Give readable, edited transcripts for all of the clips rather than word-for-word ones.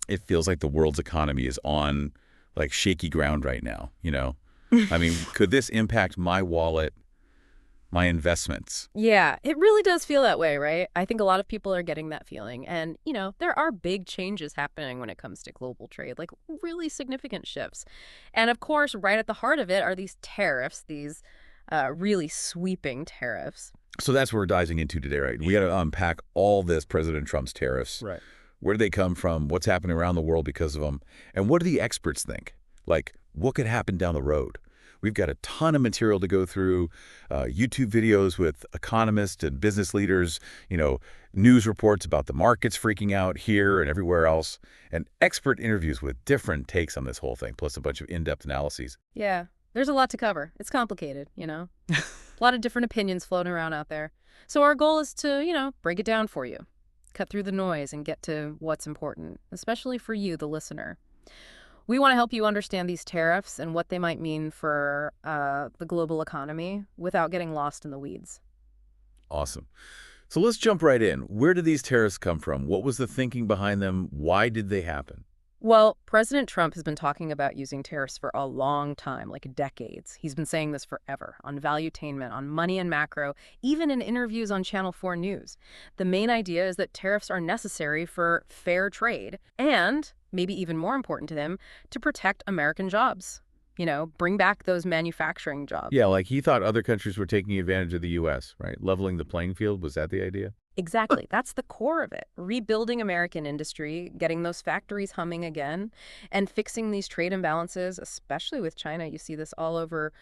It feels like the world's economy is on, like, shaky ground right now, you know? I mean, could this impact my wallet, my investments? Yeah, it really does feel that way, right? I think a lot of people are getting that feeling. And, there are big changes happening when it comes to global trade, like really significant shifts. And of course, right at the heart of it are these tariffs, these really sweeping tariffs. So that's what we're diving into today, right? We got to unpack all this President Trump's tariffs. Right. Where do they come from? What's happening around the world because of them? And what do the experts think? Like, what could happen down the road? We've got a ton of material to go through, YouTube videos with economists and business leaders, news reports about the markets freaking out here and everywhere else, and expert interviews with different takes on this whole thing, plus a bunch of in-depth analyses. Yeah, there's a lot to cover. It's complicated, A lot of different opinions floating around out there. So our goal is to, break it down for you, cut through the noise and get to what's important, especially for you, the listener. We want to help you understand these tariffs and what they might mean for the global economy without getting lost in the weeds. Awesome. So let's jump right in. Where did these tariffs come from? What was the thinking behind them? Why did they happen? Well, President Trump has been talking about using tariffs for a long time, like decades. He's been saying this forever, on valuetainment, on money and macro, even in interviews on Channel 4 News. The main idea is that tariffs are necessary for fair trade and, maybe even more important to them, to protect American jobs. Bring back those manufacturing jobs. Yeah, like he thought other countries were taking advantage of the U.S., right? Leveling the playing field, was that the idea? Exactly. That's the core of it. Rebuilding American industry, getting those factories humming again, and fixing these trade imbalances, especially with China. You see this all over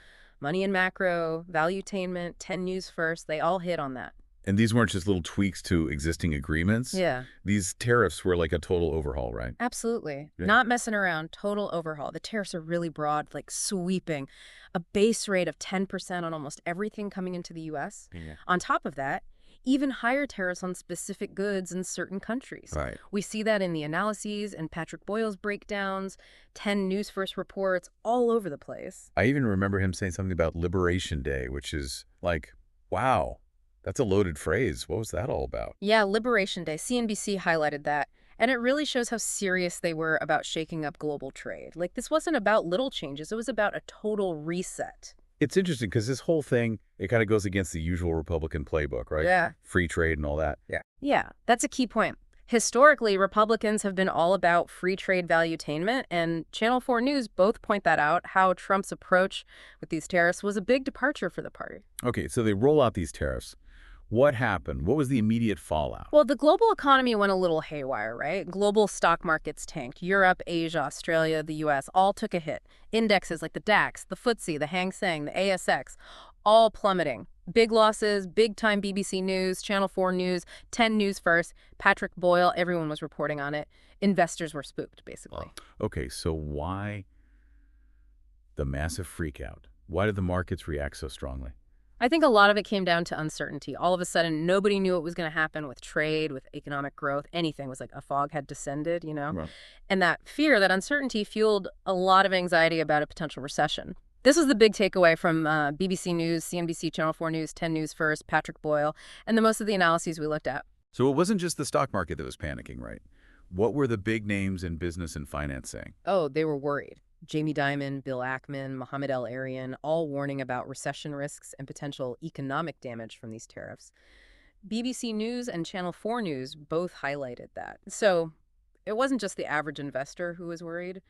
Money and Macro, Valuetainment, 10 News First. They all hit on that. And these weren't just little tweaks to existing agreements? Yeah. These tariffs were like a total overhaul, right? Absolutely. Yeah. Not messing around. Total overhaul. The tariffs are really broad, like sweeping. A base rate of 10% on almost everything coming into the U.S. Yeah. On top of that, even higher tariffs on specific goods in certain countries. Right. We see that in the analyses and Patrick Boyle's breakdowns, 10 News First reports, all over the place. I even remember him saying something about Liberation Day, which is like, wow, that's a loaded phrase. What was that all about? Yeah, Liberation Day. CNBC highlighted that. And it really shows how serious they were about shaking up global trade. Like, this wasn't about little changes. It was about a total reset. It's interesting because this whole thing, it kind of goes against the usual Republican playbook, right? Yeah. Free trade and all that. Yeah, that's a key point. Historically, Republicans have been all about free trade valuetainment, and Channel 4 News both point that out, how Trump's approach with these tariffs was a big departure for the party. Okay, so they roll out these tariffs. What happened? What was the immediate fallout? Well, the global economy went a little haywire, right? Global stock markets tanked. Europe, Asia, Australia, the U.S. all took a hit. Indexes like the DAX, the FTSE, the Hang Seng, the ASX, all plummeting. Big losses, big-time BBC News, Channel 4 News, 10 News First, Patrick Boyle, everyone was reporting on it. Investors were spooked, basically. Okay, so why the massive freakout? Why did the markets react so strongly? I think a lot of it came down to uncertainty. All of a sudden, nobody knew what was going to happen with trade, with economic growth, anything. It was like a fog had descended, Right. And that fear, that uncertainty fueled a lot of anxiety about a potential recession. This was the big takeaway from BBC News, CNBC, Channel 4 News, 10 News First, Patrick Boyle, and the most of the analyses we looked at. So it wasn't just the stock market that was panicking, right? What were the big names in business and finance saying? Oh, they were worried. Jamie Dimon, Bill Ackman, Mohamed El-Erian, all warning about recession risks and potential economic damage from these tariffs. BBC News and Channel 4 News both highlighted that. So it wasn't just the average investor who was worried.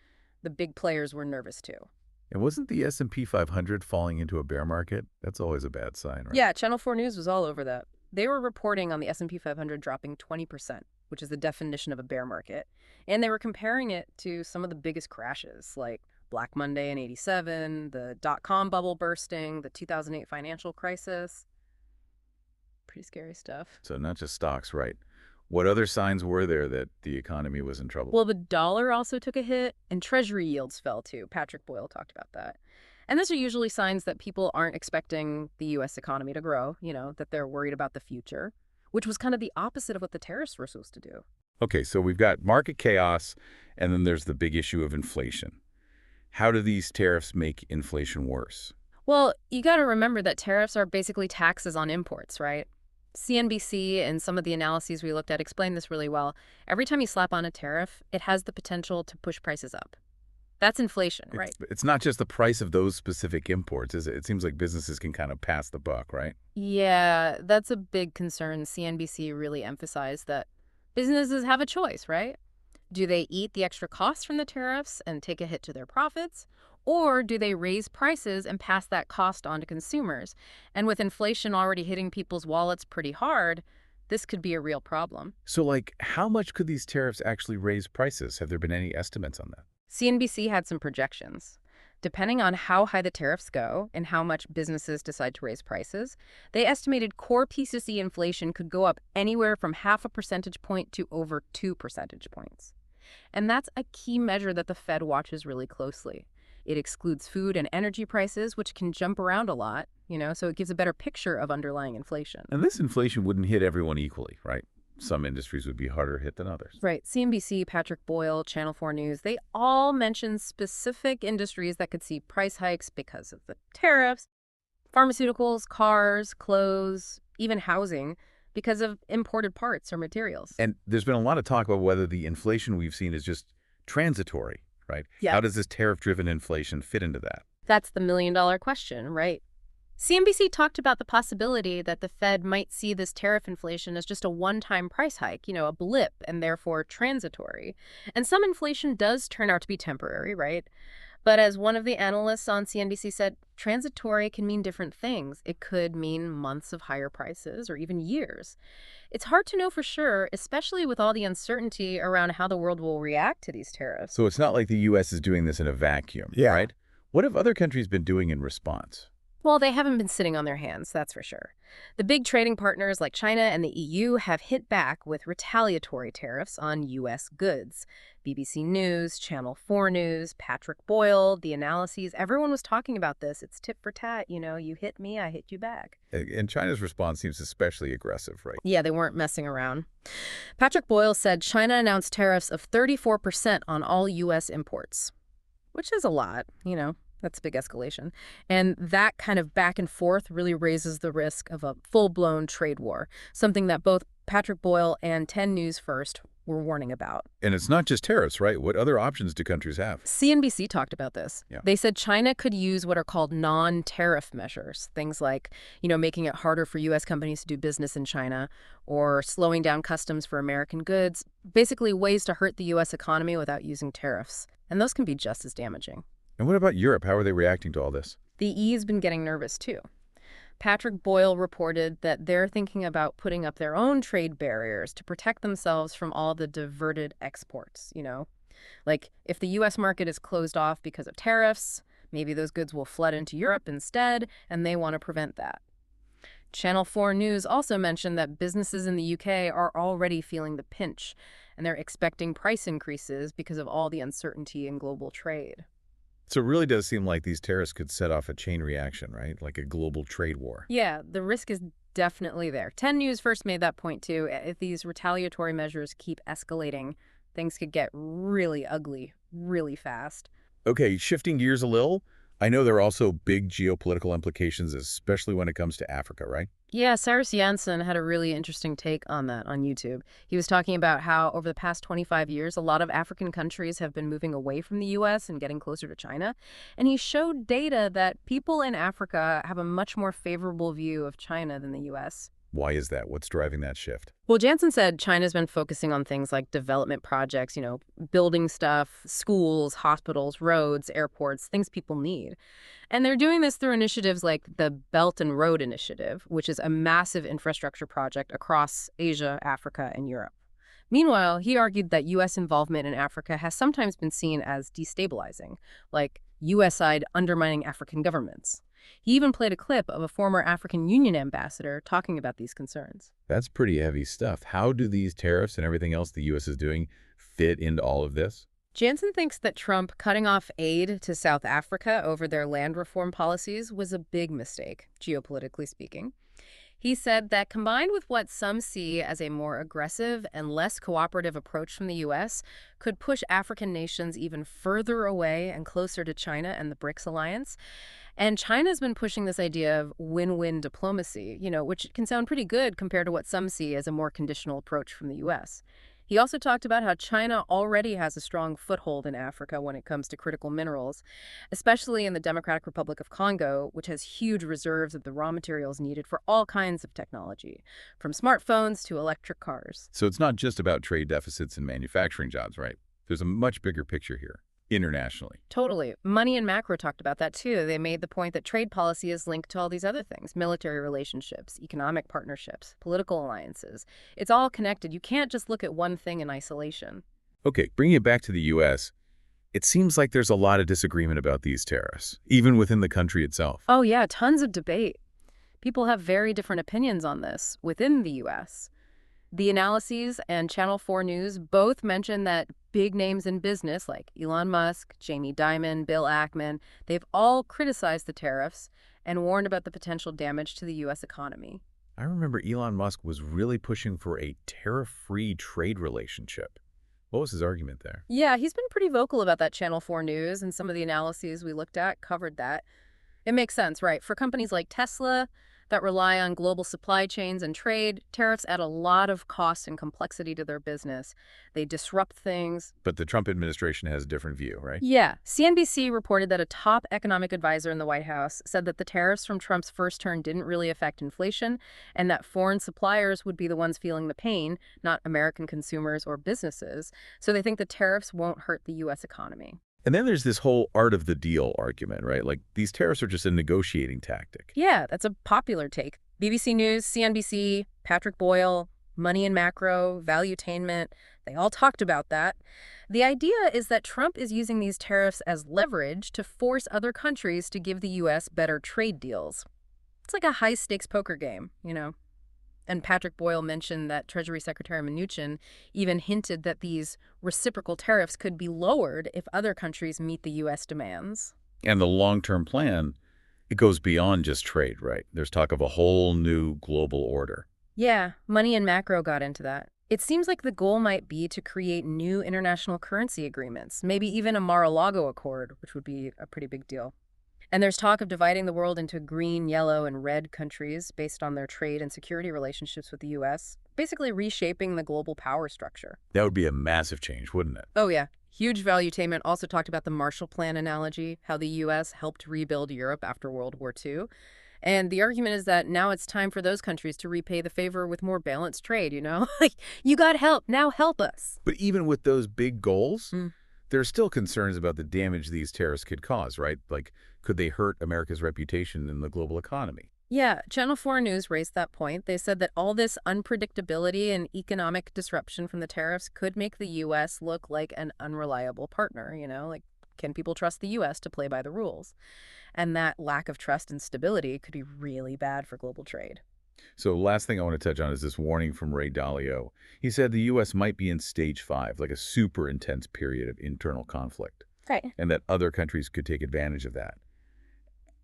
The big players were nervous too. And wasn't the S&P 500 falling into a bear market? That's always a bad sign, right? Yeah, Channel 4 News was all over that. They were reporting on the S&P 500 dropping 20%, which is the definition of a bear market. And they were comparing it to some of the biggest crashes, like Black Monday in '87, the dot-com bubble bursting, the 2008 financial crisis. Pretty scary stuff. So not just stocks, right? What other signs were there that the economy was in trouble? Well, the dollar also took a hit, and Treasury yields fell too. Patrick Boyle talked about that. And those are usually signs that people aren't expecting the U.S. economy to grow, that they're worried about the future, which was kind of the opposite of what the tariffs were supposed to do. Okay, so we've got market chaos, and then there's the big issue of inflation. How do these tariffs make inflation worse? Well, you got to remember that tariffs are basically taxes on imports, right? CNBC and some of the analyses we looked at explain this really well. Every time you slap on a tariff, it has the potential to push prices up. That's inflation, right? It's not just the price of those specific imports, is it? It seems like businesses can kind of pass the buck, right? Yeah, that's a big concern. CNBC really emphasized that businesses have a choice, right? Do they eat the extra costs from the tariffs and take a hit to their profits? Or do they raise prices and pass that cost on to consumers? And with inflation already hitting people's wallets pretty hard, this could be a real problem. So, like, how much could these tariffs actually raise prices? Have there been any estimates on that? CNBC had some projections. Depending on how high the tariffs go and how much businesses decide to raise prices, they estimated core PCC inflation could go up anywhere from 0.5 percentage point to over 2 percentage points. And that's a key measure that the Fed watches really closely. It excludes food and energy prices, which can jump around a lot, so it gives a better picture of underlying inflation. And this inflation wouldn't hit everyone equally, right? Some industries would be harder hit than others. Right. CNBC, Patrick Boyle, Channel 4 News, they all mention specific industries that could see price hikes because of the tariffs. Pharmaceuticals, cars, clothes, even housing, because of imported parts or materials. And there's been a lot of talk about whether the inflation we've seen is just transitory, right? Yeah. How does this tariff-driven inflation fit into that? That's the million-dollar question, right? CNBC talked about the possibility that the Fed might see this tariff inflation as just a one-time price hike, a blip, and therefore transitory. And some inflation does turn out to be temporary, right? But as one of the analysts on CNBC said, transitory can mean different things. It could mean months of higher prices or even years. It's hard to know for sure, especially with all the uncertainty around how the world will react to these tariffs. So it's not like the U.S. is doing this in a vacuum, right? What have other countries been doing in response? Well, they haven't been sitting on their hands, that's for sure. The big trading partners like China and the EU have hit back with retaliatory tariffs on U.S. goods. BBC News, Channel 4 News, Patrick Boyle, the analyses, everyone was talking about this. It's tit for tat, you hit me, I hit you back. And China's response seems especially aggressive, right? Yeah, they weren't messing around. Patrick Boyle said China announced tariffs of 34% on all U.S. imports, which is a lot, That's a big escalation. And that kind of back and forth really raises the risk of a full-blown trade war, something that both Patrick Boyle and 10 News First were warning about. And it's not just tariffs, right? What other options do countries have? CNBC talked about this. Yeah. They said China could use what are called non-tariff measures, things like, making it harder for U.S. companies to do business in China or slowing down customs for American goods, basically ways to hurt the U.S. economy without using tariffs. And those can be just as damaging. And what about Europe? How are they reacting to all this? The EU's been getting nervous, too. Patrick Boyle reported that they're thinking about putting up their own trade barriers to protect themselves from all the diverted exports, Like, if the U.S. market is closed off because of tariffs, maybe those goods will flood into Europe instead, and they want to prevent that. Channel 4 News also mentioned that businesses in the UK are already feeling the pinch, and they're expecting price increases because of all the uncertainty in global trade. So it really does seem like these tariffs could set off a chain reaction, right? Like a global trade war. Yeah, the risk is definitely there. 10 News First made that point, too. If these retaliatory measures keep escalating, things could get really ugly really fast. Okay, shifting gears a little, I know there are also big geopolitical implications, especially when it comes to Africa, right? Yeah, Cyrus Jansen had a really interesting take on that on YouTube. He was talking about how over the past 25 years, a lot of African countries have been moving away from the U.S. and getting closer to China. And he showed data that people in Africa have a much more favorable view of China than the U.S. Why is that? What's driving that shift? Well, Jansen said China's been focusing on things like development projects, building stuff, schools, hospitals, roads, airports, things people need. And they're doing this through initiatives like the Belt and Road Initiative, which is a massive infrastructure project across Asia, Africa, and Europe. Meanwhile, he argued that U.S. involvement in Africa has sometimes been seen as destabilizing, like U.S.-side undermining African governments. He even played a clip of a former African Union ambassador talking about these concerns. That's pretty heavy stuff. How do these tariffs and everything else the U.S. is doing fit into all of this? Jansen thinks that Trump cutting off aid to South Africa over their land reform policies was a big mistake, geopolitically speaking. He said that combined with what some see as a more aggressive and less cooperative approach from the U.S., could push African nations even further away and closer to China and the BRICS alliance. And China's been pushing this idea of win-win diplomacy, which can sound pretty good compared to what some see as a more conditional approach from the U.S. He also talked about how China already has a strong foothold in Africa when it comes to critical minerals, especially in the Democratic Republic of Congo, which has huge reserves of the raw materials needed for all kinds of technology, from smartphones to electric cars. So it's not just about trade deficits and manufacturing jobs, right? There's a much bigger picture here, internationally. Totally. Money and Macro talked about that too. They made the point that trade policy is linked to all these other things: military relationships, economic partnerships, political alliances. It's all connected. You can't just look at one thing in isolation. Okay, bringing it back to the U.S., it seems like there's a lot of disagreement about these tariffs, even within the country itself. Oh, yeah, tons of debate. People have very different opinions on this within the U.S. The analyses and Channel 4 News both mention that big names in business like Elon Musk, Jamie Dimon, Bill Ackman, they've all criticized the tariffs and warned about the potential damage to the U.S. economy. I remember Elon Musk was really pushing for a tariff-free trade relationship. What was his argument there? Yeah, he's been pretty vocal about that. Channel 4 News and some of the analyses we looked at covered that. It makes sense, right? For companies like Tesla that rely on global supply chains and trade, tariffs add a lot of cost and complexity to their business. They disrupt things. But the Trump administration has a different view, right? Yeah. CNBC reported that a top economic advisor in the White House said that the tariffs from Trump's first term didn't really affect inflation and that foreign suppliers would be the ones feeling the pain, not American consumers or businesses. So they think the tariffs won't hurt the U.S. economy. And then there's this whole art of the deal argument, right? Like, these tariffs are just a negotiating tactic. Yeah, that's a popular take. BBC News, CNBC, Patrick Boyle, Money and Macro, Valuetainment, they all talked about that. The idea is that Trump is using these tariffs as leverage to force other countries to give the U.S. better trade deals. It's like a high-stakes poker game. And Patrick Boyle mentioned that Treasury Secretary Mnuchin even hinted that these reciprocal tariffs could be lowered if other countries meet the U.S. demands. And the long-term plan, it goes beyond just trade, right? There's talk of a whole new global order. Yeah, Money and Macro got into that. It seems like the goal might be to create new international currency agreements, maybe even a Mar-a-Lago Accord, which would be a pretty big deal. And there's talk of dividing the world into green, yellow, and red countries based on their trade and security relationships with the U.S., basically reshaping the global power structure. That would be a massive change, wouldn't it? Oh, yeah. Huge Valuetainment also talked about the Marshall Plan analogy, how the U.S. helped rebuild Europe after World War II. And the argument is that now it's time for those countries to repay the favor with more balanced trade. Like, you got help, now help us. But even with those big goals, there are still concerns about the damage these tariffs could cause, right? Like, could they hurt America's reputation in the global economy? Yeah, Channel 4 News raised that point. They said that all this unpredictability and economic disruption from the tariffs could make the U.S. look like an unreliable partner, like, can people trust the U.S. to play by the rules? And that lack of trust and stability could be really bad for global trade. So last thing I want to touch on is this warning from Ray Dalio. He said the U.S. might be in stage 5, like a super intense period of internal conflict. Right. And that other countries could take advantage of that.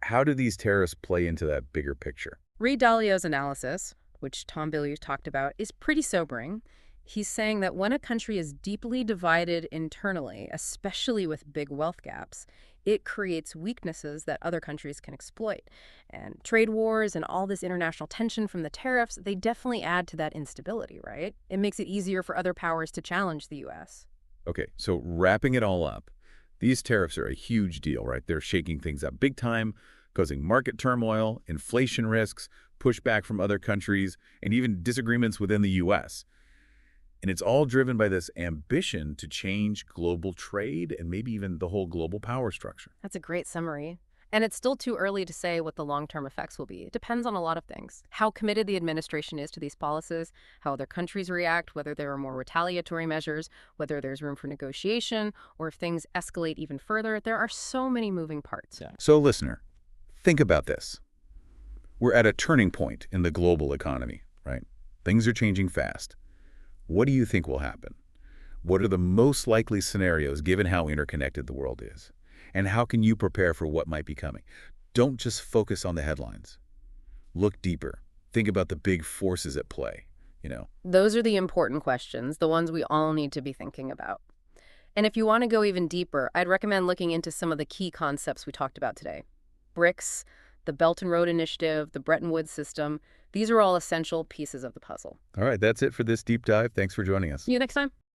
How do these tariffs play into that bigger picture? Ray Dalio's analysis, which Tom Bilyeu talked about, is pretty sobering. He's saying that when a country is deeply divided internally, especially with big wealth gaps, it creates weaknesses that other countries can exploit. And trade wars and all this international tension from the tariffs, they definitely add to that instability, right? It makes it easier for other powers to challenge the U.S. Okay, so wrapping it all up, these tariffs are a huge deal, right? They're shaking things up big time, causing market turmoil, inflation risks, pushback from other countries, and even disagreements within the U.S. And it's all driven by this ambition to change global trade and maybe even the whole global power structure. That's a great summary. And it's still too early to say what the long-term effects will be. It depends on a lot of things. How committed the administration is to these policies, how other countries react, whether there are more retaliatory measures, whether there's room for negotiation, or if things escalate even further. There are so many moving parts. Yeah. So listener, think about this. We're at a turning point in the global economy, right? Things are changing fast. What do you think will happen? What are the most likely scenarios given how interconnected the world is? And how can you prepare for what might be coming? Don't just focus on the headlines. Look deeper. think about the big forces at play, you know? Those are the important questions, the ones we all need to be thinking about. And if you want to go even deeper, I'd recommend looking into some of the key concepts we talked about today. BRICS, the Belt and Road Initiative, the Bretton Woods system, these are all essential pieces of the puzzle. All right, that's it for this deep dive. Thanks for joining us. See you next time.